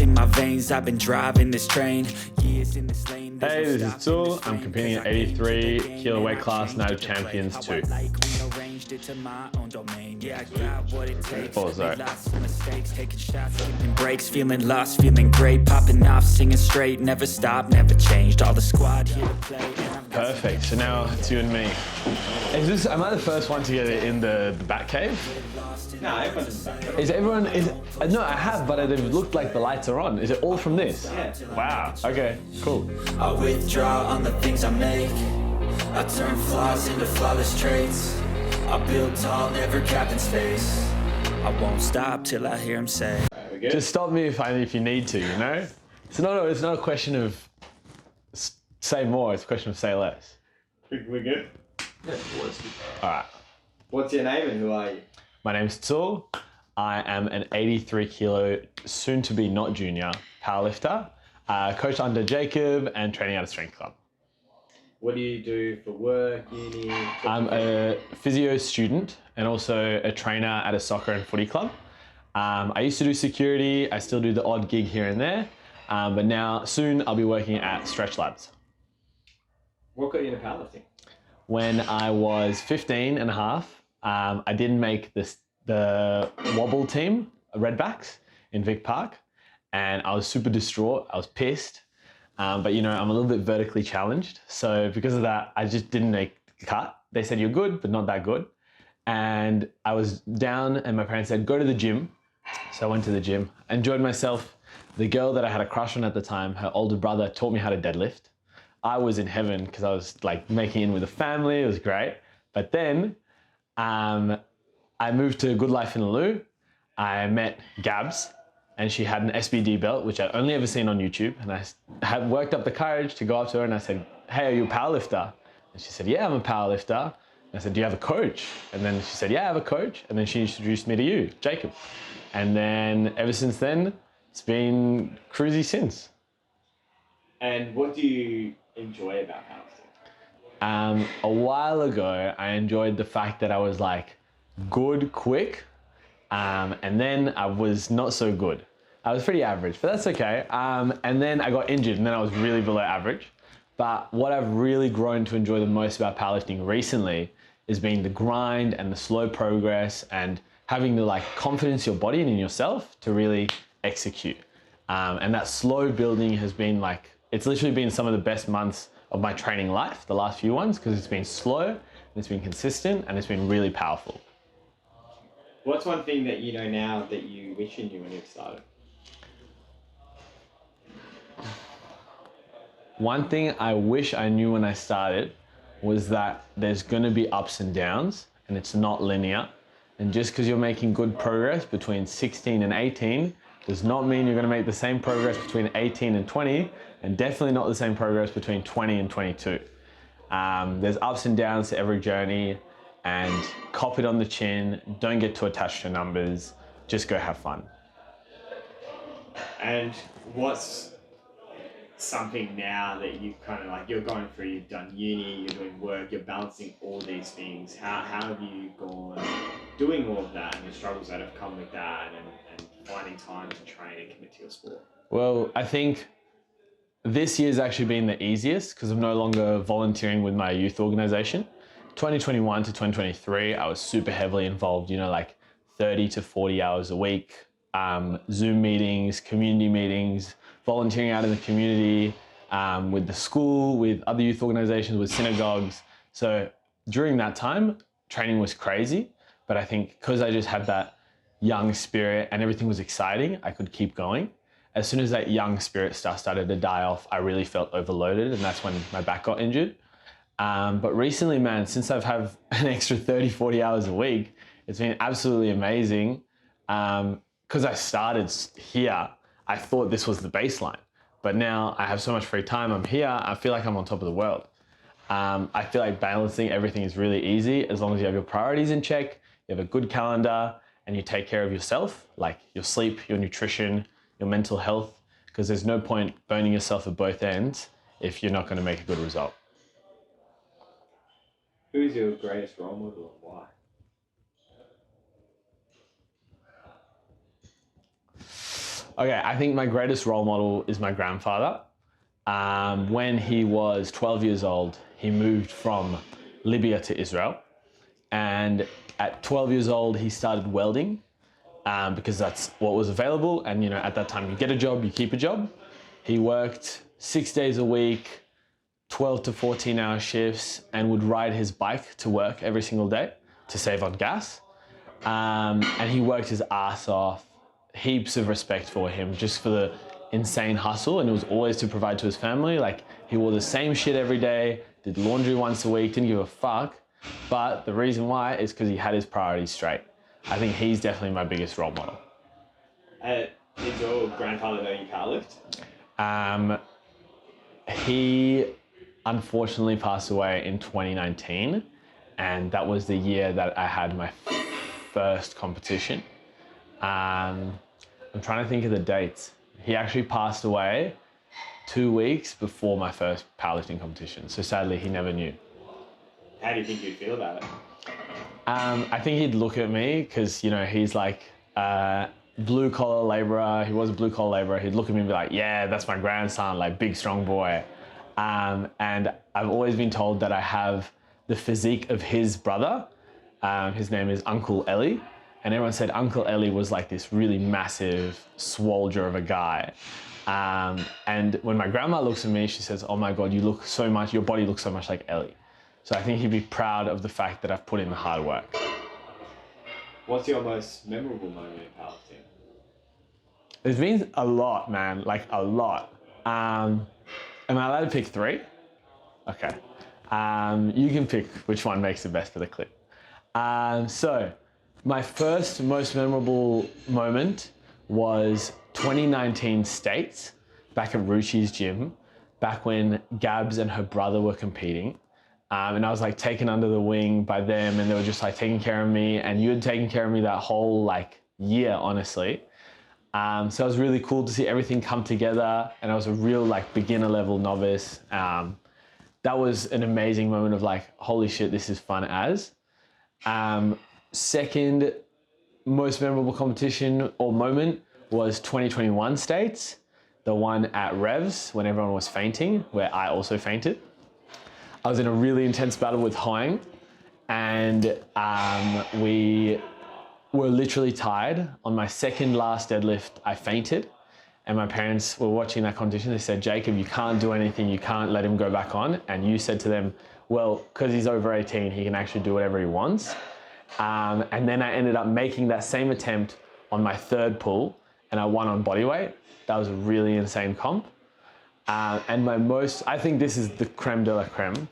ice in my veins. I've been driving this train, years in this lane. Hey, this is Tool. I'm competing at 83 kilo weight class, Night of Champions 2. Pause though. Taking shots, skipping breaks, feeling lost, feeling great, popping off, singing straight, never stopped, never changed. All the squad here to play. Perfect. So now it's you and me. Am I the first one to get it in the bat cave? No, everyone's in the back. Is everyone? No, I have, but it looked like the lights are on. Is it all from this? Yeah. Wow. Okay. Cool. I withdraw on the things I make. I turn flaws into flawless traits. I build tall, never capped in space. I won't stop till I hear him say. Right, we good? Just stop me if you need to. You know. It's not a question of say more. It's a question of say less. We're good? Yeah, All right. What's your name and who are you? My name's Tul. I am an 83 kilo, soon to be not junior, powerlifter, coached under Jacob and training at a strength club. What do you do for work, uni? I'm a physio student and also a trainer at a soccer and footy club. I used to do security. I still do the odd gig here and there, but now soon I'll be working at Stretch Labs. What got you into powerlifting? When I was 15 and a half, I didn't make the wobble team, Redbacks, in Vic Park, and I was super distraught. I was pissed, but you know, I'm a little bit vertically challenged. So because of that, I just didn't make the cut. They said, you're good, but not that good. And I was down and my parents said, go to the gym. So I went to the gym, enjoyed myself. The girl that I had a crush on at the time, her older brother taught me how to deadlift. I was in heaven because I was like making in with a family. It was great. But then I moved to Good Life in the Loo. I met Gabs and she had an SBD belt, which I'd only ever seen on YouTube. And I had worked up the courage to go up to her and I said, hey, are you a powerlifter? And she said, yeah, I'm a powerlifter. And I said, do you have a coach? And then she said, yeah, I have a coach. And then she introduced me to you, Jacob. And then ever since then, it's been cruisy since. And what do you enjoy about powerlifting? A while ago, I enjoyed the fact that I was like good, quick, and then I was not so good. I was pretty average, but that's okay. And then I got injured and then I was really below average. But what I've really grown to enjoy the most about powerlifting recently is being the grind and the slow progress and having the like confidence in your body and in yourself to really execute. And that slow building has been like, it's literally been some of the best months of my training life, the last few ones, because it's been slow, and it's been consistent, and it's been really powerful. What's one thing that you know now that you wish you knew when you started? One thing I wish I knew when I started was that there's gonna be ups and downs, and it's not linear. And just because you're making good progress between 16 and 18 does not mean you're gonna make the same progress between 18 and 20, and definitely not the same progress between 20 and 22. There's ups and downs to every journey, and cop it on the chin, don't get too attached to numbers, just go have fun. And what's something now that you've kind of like, you're going through, you've done uni, you're doing work, you're balancing all these things. How have you gone doing all of that and the struggles that have come with that and finding time to train and commit to your sport? Well, I think this year's actually been the easiest because I'm no longer volunteering with my youth organization. 2021 to 2023, I was super heavily involved, you know, like 30 to 40 hours a week, Zoom meetings, community meetings, volunteering out in the community, with the school, with other youth organizations, with synagogues. So during that time, training was crazy, but I think because I just had that young spirit and everything was exciting, I could keep going. As soon as that young spirit stuff started to die off, I really felt overloaded, and that's when my back got injured. But recently, man, since I've had an extra 30, 40 hours a week, it's been absolutely amazing. Because I started here, I thought this was the baseline. But now I have so much free time, I'm here, I feel like I'm on top of the world. I feel like balancing everything is really easy as long as you have your priorities in check, you have a good calendar, and you take care of yourself, like your sleep, your nutrition, your mental health, because there's no point burning yourself at both ends if you're not going to make a good result. Who's your greatest role model and why? Okay, I think my greatest role model is my grandfather. When he was 12 years old, he moved from Libya to Israel. And at 12 years old, he started welding because that's what was available. And, you know, at that time, you get a job, you keep a job. He worked 6 days a week, 12 to 14-hour shifts, and would ride his bike to work every single day to save on gas. And he worked his ass off. Heaps of respect for him just for the insane hustle, and it was always to provide to his family. Like, he wore the same shit every day, did laundry once a week, didn't give a fuck. But the reason why is because he had his priorities straight. I think he's definitely my biggest role model. Did your grandfather know you powerlift? He unfortunately passed away in 2019, and that was the year that I had my first competition. I'm trying to think of the dates. He actually passed away 2 weeks before my first powerlifting competition, so sadly he never knew. How do you think you'd feel about it? I think he'd look at me because, you know, he's like blue collar laborer. He was a blue collar laborer. He'd look at me and be like, yeah, that's my grandson, like big, strong boy. And I've always been told that I have the physique of his brother. His name is Uncle Ellie. And everyone said Uncle Ellie was like this really massive swolger of a guy. And when my grandma looks at me, she says, oh my God, your body looks so much like Ellie. So I think he'd be proud of the fact that I've put in the hard work. What's your most memorable moment in powerlifting? There's been a lot, man, like a lot. Am I allowed to pick 3? Okay. You can pick which one makes it best for the clip. So my first most memorable moment was 2019 States, back at Ruchi's gym, back when Gabs and her brother were competing. And I was like taken under the wing by them, and they were just like taking care of me, and you had taken care of me that whole like year, honestly. So it was really cool to see everything come together, and I was a real like beginner level novice. That was an amazing moment of like, holy shit, this is fun as. Second most memorable competition or moment was 2021 States, the one at Revs when everyone was fainting, where I also fainted. I was in a really intense battle with Hoang, and we were literally tied. On my second last deadlift, I fainted, and my parents were watching that competition. They said, Jacob, you can't do anything. You can't let him go back on. And you said to them, well, because he's over 18, he can actually do whatever he wants. And then I ended up making that same attempt on my third pull, and I won on bodyweight. That was a really insane comp. And I think this is the creme de la creme.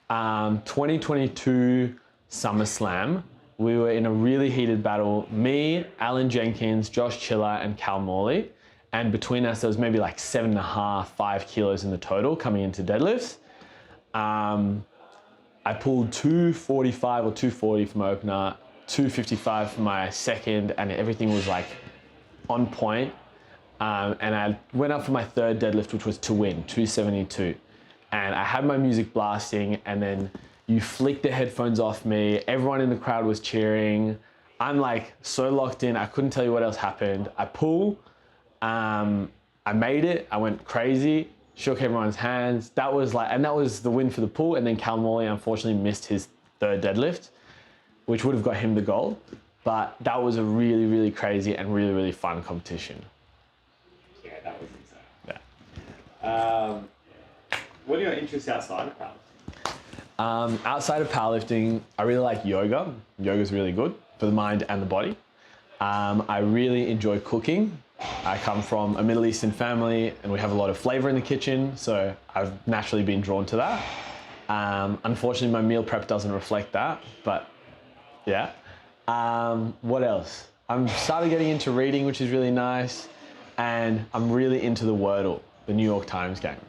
2022 SummerSlam, we were in a really heated battle. Me, Alan Jenkins, Josh Chiller, and Cal Morley. And between us, there was maybe like 7.5, 5 kilos in the total coming into deadlifts. I pulled 245 or 240 for my opener, 255 for my second, and everything was like on point. And I went up for my third deadlift, which was to win, 272. And I had my music blasting, and then you flicked the headphones off me. Everyone in the crowd was cheering. I'm like so locked in, I couldn't tell you what else happened. I pull, I made it, I went crazy, shook everyone's hands. That was the win for the pull. And then Cal Morley unfortunately missed his third deadlift, which would have got him the gold. But that was a really, really crazy and really, really fun competition. Yeah, that was insane. Yeah. What are your interests outside of powerlifting? Outside of powerlifting, I really like yoga. Yoga's really good for the mind and the body. I really enjoy cooking. I come from a Middle Eastern family, and we have a lot of flavor in the kitchen, so I've naturally been drawn to that. Unfortunately, my meal prep doesn't reflect that, but yeah. What else? I'm started getting into reading, which is really nice, and I'm really into the Wordle, the New York Times games.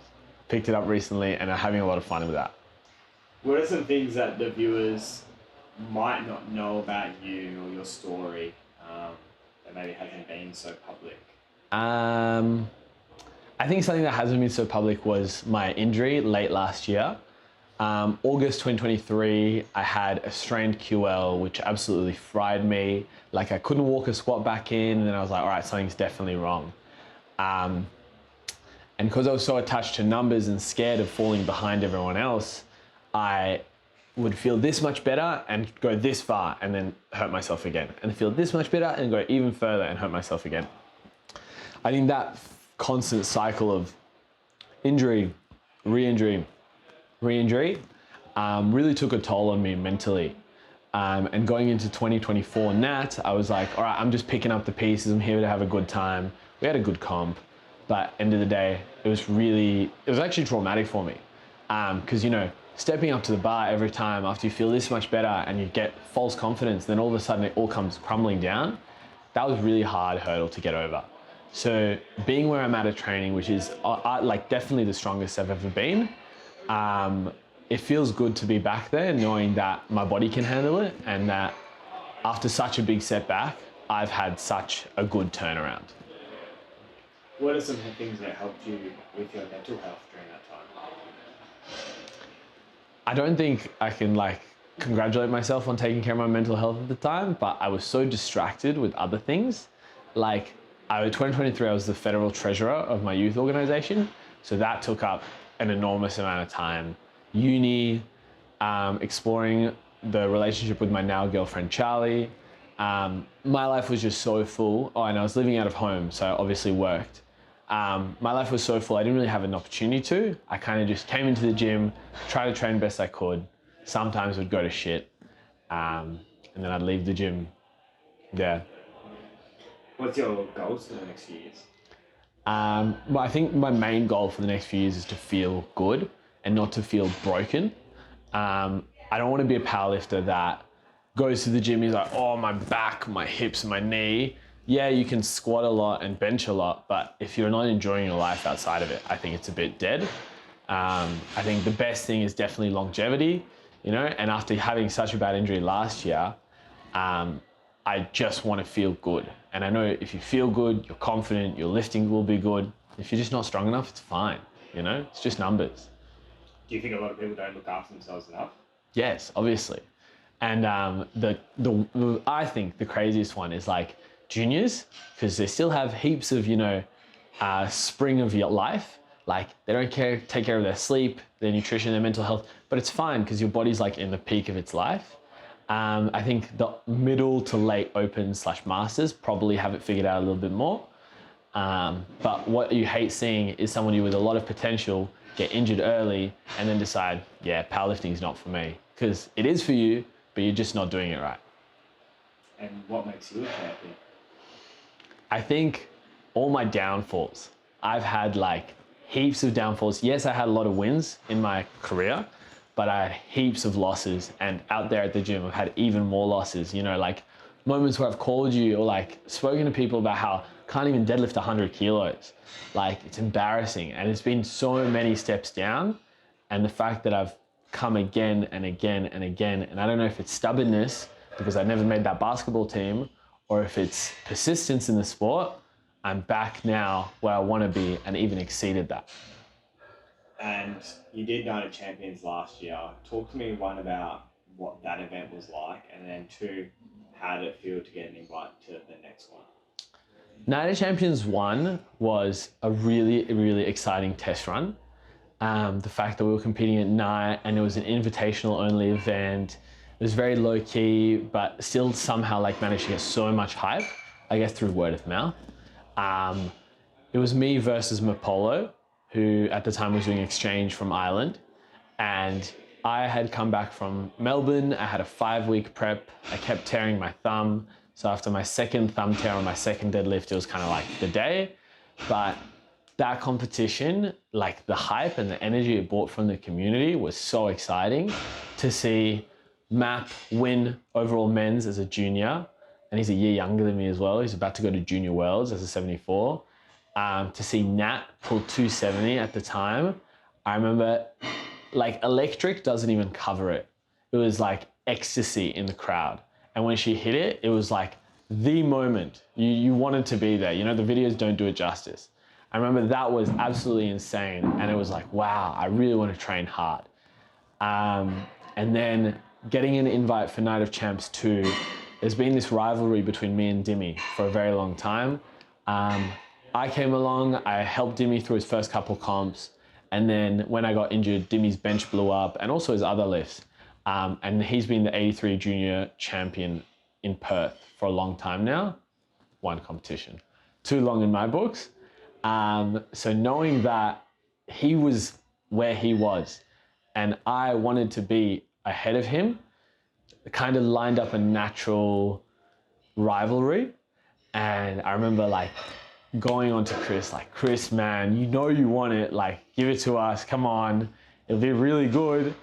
Picked it up recently, and I'm having a lot of fun with that. What are some things that the viewers might not know about you or your story that maybe hasn't been so public? I think something that hasn't been so public was my injury late last year. August 2023, I had a strained QL, which absolutely fried me. Like, I couldn't walk a squat back in, and then I was like, all right, something's definitely wrong. And because I was so attached to numbers and scared of falling behind everyone else, I would feel this much better and go this far and then hurt myself again. And feel this much better and go even further and hurt myself again. I think that constant cycle of injury, re-injury, re-injury really took a toll on me mentally. And going into 2024 Nat, I was like, all right, I'm just picking up the pieces. I'm here to have a good time. We had a good comp, but end of the day, it was actually traumatic for me. Because, stepping up to the bar every time after you feel this much better and you get false confidence, then all of a sudden it all comes crumbling down. That was a really hard hurdle to get over. So being where I'm at training, which is like definitely the strongest I've ever been, it feels good to be back there knowing that my body can handle it and that after such a big setback, I've had such a good turnaround. What are some things that helped you with your mental health during that time? I don't think I can congratulate myself on taking care of my mental health at the time, but I was so distracted with other things. In 2023, I was the federal treasurer of my youth organization. So that took up an enormous amount of time. Uni, exploring the relationship with my now girlfriend, Charlie. My life was just so full. Oh, and I was living out of home, so I obviously worked. My life was so full, I didn't really have an opportunity to. I kind of just came into the gym, tried to train best I could. Sometimes would go to shit, and then I'd leave the gym. Yeah. What's your goals for the next few years? Well, I think my main goal for the next few years is to feel good and not to feel broken. I don't want to be a powerlifter that goes to the gym, he's like, oh, my back, my hips, my knee. Yeah, you can squat a lot and bench a lot, but if you're not enjoying your life outside of it, I think it's a bit dead. I think the best thing is definitely longevity, and after having such a bad injury last year, I just want to feel good. And I know if you feel good, you're confident, your lifting will be good. If you're just not strong enough, it's fine, it's just numbers. Do you think a lot of people don't look after themselves enough? Yes, obviously. And I think the craziest one is juniors, because they still have heaps of, spring of your life. They don't take care of their sleep, their nutrition, their mental health, but it's fine because your body's in the peak of its life. I think the middle to late opens / masters probably have it figured out a little bit more. But what you hate seeing is somebody with a lot of potential get injured early and then decide, yeah, powerlifting is not for me. Because it is for you, but you're just not doing it right. And what makes you a champion? I think all my downfalls. I've had heaps of downfalls. Yes, I had a lot of wins in my career, but I had heaps of losses. And out there at the gym, I've had even more losses. Moments where I've called you or spoken to people about how I can't even deadlift 100 kilos. It's embarrassing. And it's been so many steps down. And the fact that I've come again and again and again, and I don't know if it's stubbornness because I never made that basketball team, or if it's persistence in the sport, I'm back now where I want to be and even exceeded that. And you did Night of Champions last year. Talk to me, one, about what that event was like, and then two, how did it feel to get an invite to the next one? Night of Champions 1 was a really, really exciting test run. The fact that we were competing at night and it was an invitational only event. It was very low key, but still somehow managed to get so much hype, I guess through word of mouth. It was me versus Mapolo, who at the time was doing exchange from Ireland. And I had come back from Melbourne. I had a 5-week prep. I kept tearing my thumb. So after my second thumb tear on my second deadlift, it was kind of the day. But that competition, the hype and the energy it brought from the community was so exciting to see Map win overall men's as a junior, and he's a year younger than me as well. He's about to go to Junior Worlds as a 74. To see Nat pull 270 at the time, I remember electric doesn't even cover it. It was ecstasy in the crowd. And when she hit it, it was the moment. You wanted to be there. The videos don't do it justice. I remember that was absolutely insane. And it was wow, I really want to train hard. And then getting an invite for Night of Champs 2, there's been this rivalry between me and Dimmy for a very long time. I came along, I helped Dimmy through his first couple comps. And then when I got injured, Dimmy's bench blew up and also his other lifts. And he's been the 83 junior champion in Perth for a long time now. One competition. Too long in my books. So knowing that he was where he was and I wanted to be ahead of him, it kind of lined up a natural rivalry. And I remember like going on to Chris, like, Chris, man, you know you want it, like, give it to us, come on, it'll be really good.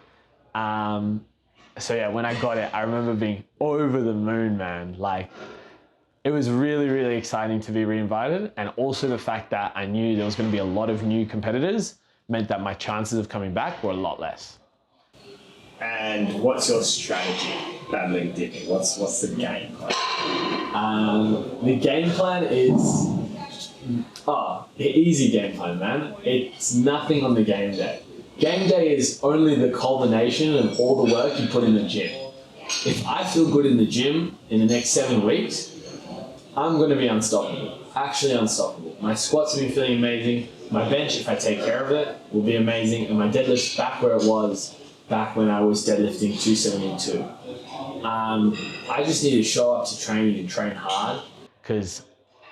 So yeah, when I got it, I remember being over the moon, man. Like, it was really, really exciting to be reinvited. And also the fact that I knew there was going to be a lot of new competitors meant that my chances of coming back were a lot less. And what's your strategy battling Dimmy? What's the game plan? The game plan is, the easy game plan, man. It's nothing on the game day. Game day is only the culmination of all the work you put in the gym. If I feel good in the gym in the next 7 weeks, I'm going to be unstoppable. Actually unstoppable. My squats have been feeling amazing. My bench, if I take care of it, will be amazing. And my deadlift's back where it was back when I was deadlifting 272. I just need to show up to training and train hard. Because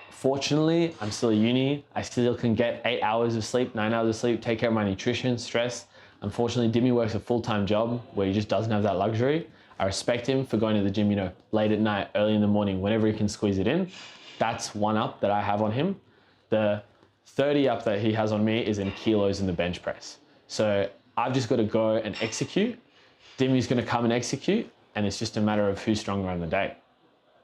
fortunately, I'm still at uni. I still can get 8 hours of sleep, 9 hours of sleep, take care of my nutrition, stress. Unfortunately, Dimmy works a full-time job where he just doesn't have that luxury. I respect him for going to the gym, you know, late at night, early in the morning, whenever he can squeeze it in. That's one up that I have on him. The 30 up that he has on me is in kilos in the bench press. So I've just got to go and execute. Dimmy's going to come and execute, and it's just a matter of who's stronger on the day.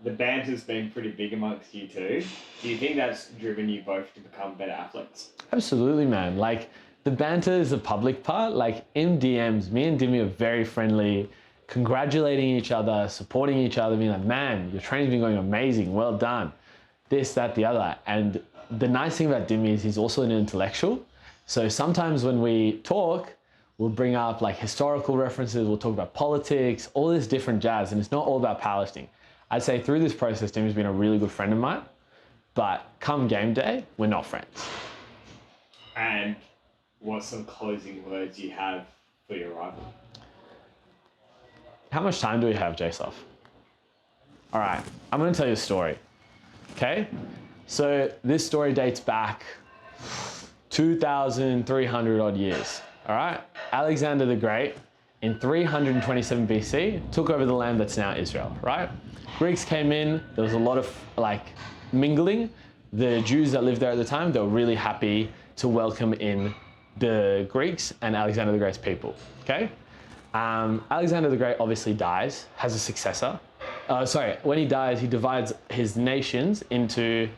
The banter's been pretty big amongst you two. Do you think that's driven you both to become better athletes? Absolutely, man. Like, the banter is the public part. Like, in DMs, me and Dimmy are very friendly, congratulating each other, supporting each other, being like, man, your training's been going amazing, well done. This, that, the other. And the nice thing about Dimmy is he's also an intellectual. So sometimes when we talk, we'll bring up like historical references, we'll talk about politics, all this different jazz, and it's not all about powerlifting. I'd say through this process, Dimmy's been a really good friend of mine, but come game day, we're not friends. And what some closing words you have for your rival? How much time do we have, Jasoff? All right, I'm gonna tell you a story, okay? So this story dates back 2,300 odd years, all right? Alexander the Great, in 327 BC, took over the land that's now Israel, right? Greeks came in, there was a lot of like mingling. The Jews that lived there at the time, they were really happy to welcome in the Greeks and Alexander the Great's people, okay? Alexander the Great obviously dies, has a successor. When he dies, he divides his nations into,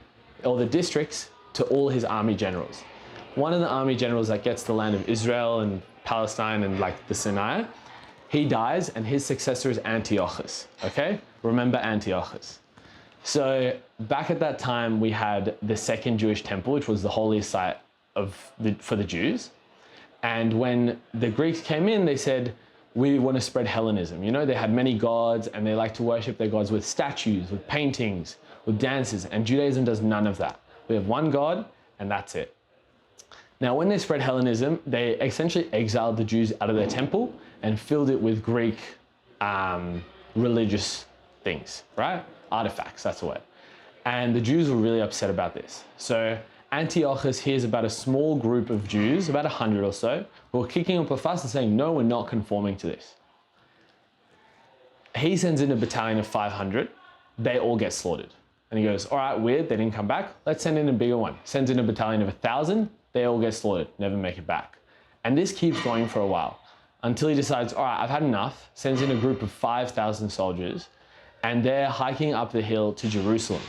or the districts, to all his army generals. One of the army generals that gets the land of Israel and Palestine and like the Sinai, he dies and his successor is Antiochus, okay? Remember Antiochus. So back at that time, we had the second Jewish temple, which was the holiest site for the Jews. And when the Greeks came in, they said, we want to spread Hellenism. You know, they had many gods and they like to worship their gods with statues, with paintings, with dances, and Judaism does none of that. We have one God and that's it. Now, when they spread Hellenism, they essentially exiled the Jews out of their temple and filled it with Greek religious things, right? Artifacts, that's the word. And the Jews were really upset about this. So Antiochus hears about a small group of Jews, about 100 or so, who are kicking up a fuss and saying, no, we're not conforming to this. He sends in a battalion of 500. They all get slaughtered. And he goes, all right, weird, they didn't come back. Let's send in a bigger one. Sends in a battalion of 1,000. They all get slaughtered, never make it back. And this keeps going for a while until he decides, all right, I've had enough, sends in a group of 5,000 soldiers, and they're hiking up the hill to Jerusalem.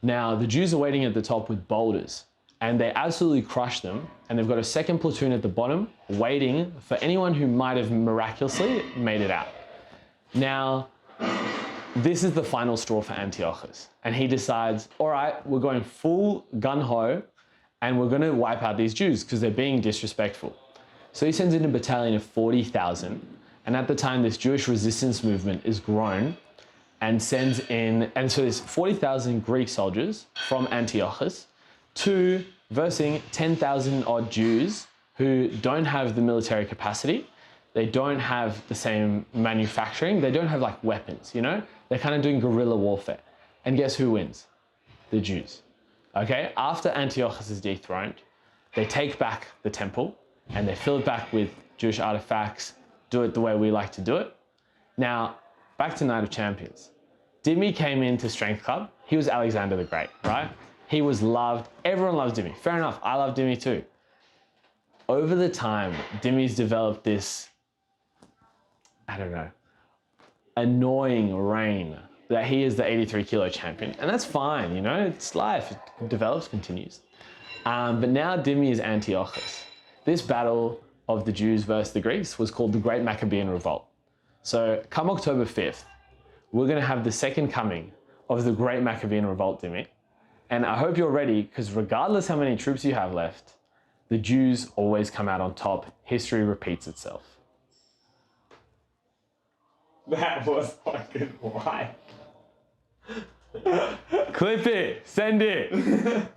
Now, the Jews are waiting at the top with boulders, and they absolutely crush them, and they've got a second platoon at the bottom waiting for anyone who might have miraculously made it out. Now, this is the final straw for Antiochus, and he decides, all right, we're going full gun-ho, and we're going to wipe out these Jews because they're being disrespectful. So he sends in a battalion of 40,000, and at the time, this Jewish resistance movement is grown, and sends in, and so there's 40,000 Greek soldiers from Antiochus to versing 10,000 odd Jews who don't have the military capacity. They don't have the same manufacturing. They don't have like weapons, you know? They're kind of doing guerrilla warfare. And guess who wins? The Jews. Okay, after Antiochus is dethroned, they take back the temple and they fill it back with Jewish artifacts, do it the way we like to do it. Now, back to Night of Champions. Dimi came into Strength Club. He was Alexander the Great, right? He was loved. Everyone loves Dimi. Fair enough, I love Dimi too. Over the time, Dimi's developed this, I don't know, annoying reign that he is the 83 kilo champion. And that's fine, you know, it's life, it develops, continues. But now Dimi is Antiochus. This battle of the Jews versus the Greeks was called the Great Maccabean Revolt. So come October 5th, we're gonna have the second coming of the Great Maccabean Revolt, Dimi. And I hope you're ready, because regardless how many troops you have left, the Jews always come out on top. History repeats itself. That was fucking wild. Clip it, send it.